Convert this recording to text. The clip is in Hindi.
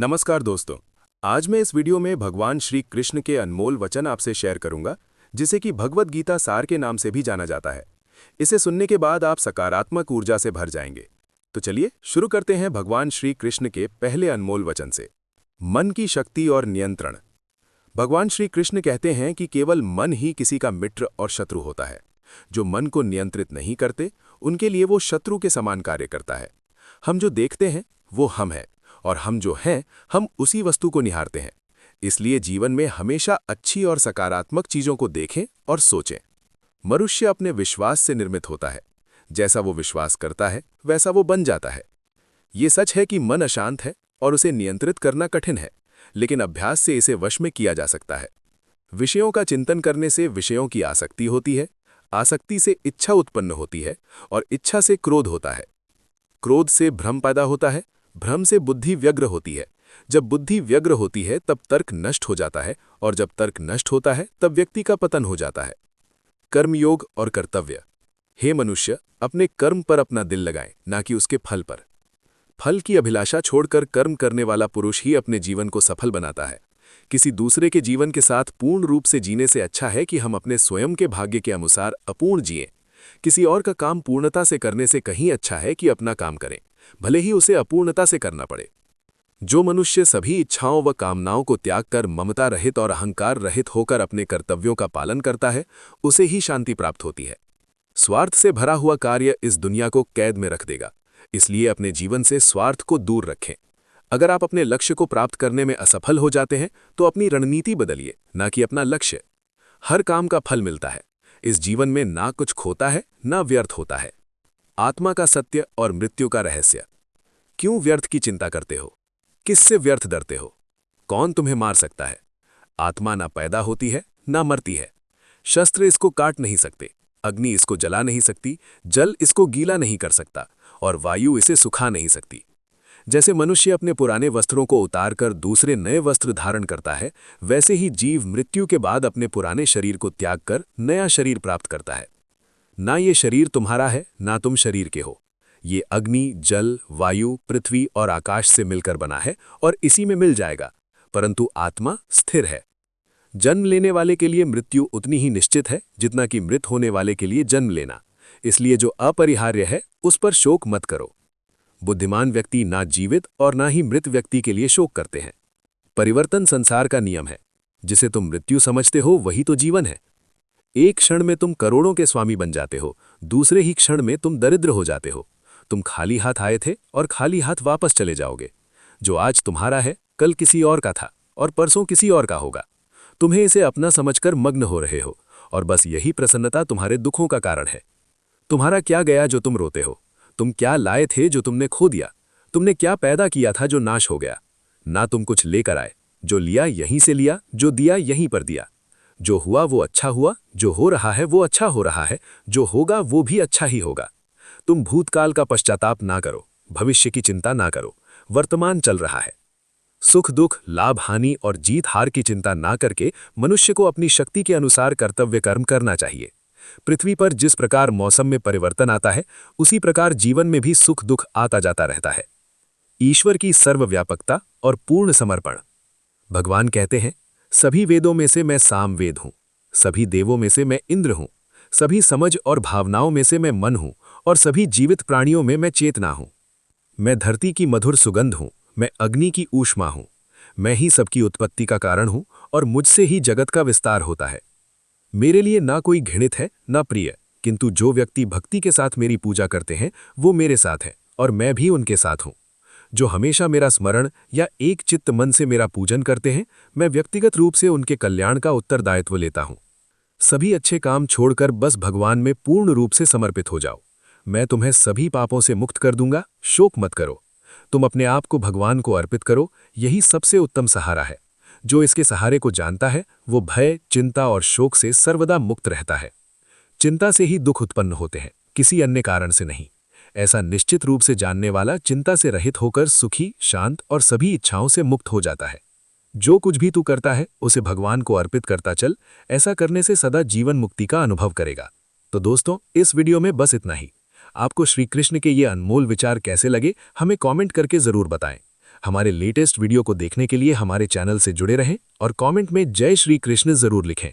नमस्कार दोस्तों। आज मैं इस वीडियो में भगवान श्री कृष्ण के अनमोल वचन आपसे शेयर करूंगा, जिसे कि भगवद गीता सार के नाम से भी जाना जाता है। इसे सुनने के बाद आप सकारात्मक ऊर्जा से भर जाएंगे। तो चलिए शुरू करते हैं भगवान श्री कृष्ण के पहले अनमोल वचन से। मन की शक्ति और नियंत्रण। भगवान श्री कृष्ण कहते हैं कि केवल मन ही किसी का मित्र और शत्रु होता है। जो मन को नियंत्रित नहीं करते, उनके लिए वो शत्रु के समान कार्य करता है। हम जो देखते हैं वो हम हैं, और हम जो हैं हम उसी वस्तु को निहारते हैं। इसलिए जीवन में हमेशा अच्छी और सकारात्मक चीजों को देखें और सोचें। मनुष्य अपने विश्वास से निर्मित होता है। जैसा वो विश्वास करता है वैसा वो बन जाता है। ये सच है कि मन अशांत है और उसे नियंत्रित करना कठिन है, लेकिन अभ्यास से इसे वश में किया जा सकता है। विषयों का चिंतन करने से विषयों की आसक्ति होती है, आसक्ति से इच्छा उत्पन्न होती है, और इच्छा से क्रोध होता है। क्रोध से भ्रम पैदा होता है, भ्रम से बुद्धि व्यग्र होती है। जब बुद्धि व्यग्र होती है तब तर्क नष्ट हो जाता है, और जब तर्क नष्ट होता है तब व्यक्ति का पतन हो जाता है। कर्मयोग और कर्तव्य। हे मनुष्य, अपने कर्म पर अपना दिल लगाएं, ना कि उसके फल पर। फल की अभिलाषा छोड़कर कर्म करने वाला पुरुष ही अपने जीवन को सफल बनाता है। किसी दूसरे के जीवन के साथ पूर्ण रूप से जीने से अच्छा है कि हम अपने स्वयं के भाग्य के अनुसार अपूर्ण जिएं। किसी और का काम पूर्णता से करने से कहीं अच्छा है कि अपना काम करें, भले ही उसे अपूर्णता से करना पड़े। जो मनुष्य सभी इच्छाओं व कामनाओं को त्याग कर ममता रहित और अहंकार रहित होकर अपने कर्तव्यों का पालन करता है, उसे ही शांति प्राप्त होती है। स्वार्थ से भरा हुआ कार्य इस दुनिया को कैद में रख देगा, इसलिए अपने जीवन से स्वार्थ को दूर रखें। अगर आप अपने लक्ष्य को प्राप्त करने में असफल हो जाते हैं तो अपनी रणनीति बदलिए, ना कि अपना लक्ष्य। हर काम का फल मिलता है। इस जीवन में ना कुछ खोता है ना व्यर्थ होता है। आत्मा का सत्य और मृत्यु का रहस्य। क्यों व्यर्थ की चिंता करते हो? किससे व्यर्थ डरते हो? कौन तुम्हें मार सकता है? आत्मा ना पैदा होती है ना मरती है। शस्त्र इसको काट नहीं सकते, अग्नि इसको जला नहीं सकती, जल इसको गीला नहीं कर सकता, और वायु इसे सुखा नहीं सकती। जैसे मनुष्य अपने पुराने वस्त्रों को उतारकर दूसरे नए वस्त्र धारण करता है, वैसे ही जीव मृत्यु के बाद अपने पुराने शरीर को त्याग कर नया शरीर प्राप्त करता है। ना ये शरीर तुम्हारा है, ना तुम शरीर के हो। ये अग्नि, जल, वायु, पृथ्वी और आकाश से मिलकर बना है और इसी में मिल जाएगा, परंतु आत्मा स्थिर है। जन्म लेने वाले के लिए मृत्यु उतनी ही निश्चित है जितना कि मृत होने वाले के लिए जन्म लेना। इसलिए जो अपरिहार्य है उस पर शोक मत करो। बुद्धिमान व्यक्ति ना जीवित और ना ही मृत व्यक्ति के लिए शोक करते हैं। परिवर्तन संसार का नियम है। जिसे तुम मृत्यु समझते हो वही तो जीवन है। एक क्षण में तुम करोड़ों के स्वामी बन जाते हो, दूसरे ही क्षण में तुम दरिद्र हो जाते हो। तुम खाली हाथ आए थे और खाली हाथ वापस चले जाओगे। जो आज तुम्हारा है कल किसी और का था और परसों किसी और का होगा। तुम्हें इसे अपना समझकर मग्न हो रहे हो, और बस यही प्रसन्नता तुम्हारे दुखों का कारण है। तुम्हारा क्या गया जो तुम रोते हो? तुम क्या लाए थे जो तुमने खो दिया? तुमने क्या पैदा किया था जो नाश हो गया? ना तुम कुछ लेकर आए। जो लिया यहीं से लिया, जो दिया यहीं पर दिया। जो हुआ वो अच्छा हुआ, जो हो रहा है वो अच्छा हो रहा है, जो होगा वो भी अच्छा ही होगा। तुम भूतकाल का पश्चाताप ना करो, भविष्य की चिंता ना करो। वर्तमान चल रहा है। सुख दुख, लाभ हानि और जीत हार की चिंता ना करके मनुष्य को अपनी शक्ति के अनुसार कर्तव्य कर्म करना चाहिए। पृथ्वी पर जिस प्रकार मौसम में परिवर्तन आता है, उसी प्रकार जीवन में भी सुख दुख आता जाता रहता है। ईश्वर की सर्वव्यापकता और पूर्ण समर्पण। भगवान कहते हैं, सभी वेदों में से मैं सामवेद हूं, सभी देवों में से मैं इंद्र हूं, सभी समझ और भावनाओं में से मैं मन हूं, और सभी जीवित प्राणियों में मैं चेतना हूं। मैं धरती की मधुर सुगंध हूं, मैं अग्नि की ऊष्मा हूं। मैं ही सबकी उत्पत्ति का कारण हूं, और मुझसे ही जगत का विस्तार होता है। मेरे लिए ना कोई घृणित है ना प्रिय, किंतु जो व्यक्ति भक्ति के साथ मेरी पूजा करते हैं वो मेरे साथ है और मैं भी उनके साथ हूं। जो हमेशा मेरा स्मरण या एक चित्त मन से मेरा पूजन करते हैं, मैं व्यक्तिगत रूप से उनके कल्याण का उत्तरदायित्व लेता हूं। सभी अच्छे काम छोड़कर बस भगवान में पूर्ण रूप से समर्पित हो जाओ। मैं तुम्हें सभी पापों से मुक्त कर दूंगा, शोक मत करो। तुम अपने आप को भगवान को अर्पित करो, यही सबसे उत्तम सहारा है। जो इसके सहारे को जानता है वो भय, चिंता और शोक से सर्वदा मुक्त रहता है। चिंता से ही दुख उत्पन्न होते हैं, किसी अन्य कारण से नहीं। ऐसा निश्चित रूप से जानने वाला चिंता से रहित होकर सुखी, शांत और सभी इच्छाओं से मुक्त हो जाता है। जो कुछ भी तू करता है उसे भगवान को अर्पित करता चल। ऐसा करने से सदा जीवन मुक्ति का अनुभव करेगा। तो दोस्तों, इस वीडियो में बस इतना ही। आपको श्री कृष्ण के ये अनमोल विचार कैसे लगे हमें कमेंट करके जरूर बताएं। हमारे लेटेस्ट वीडियो को देखने के लिए हमारे चैनल से जुड़े रहें और कमेंट में जय श्री कृष्ण जरूर लिखें।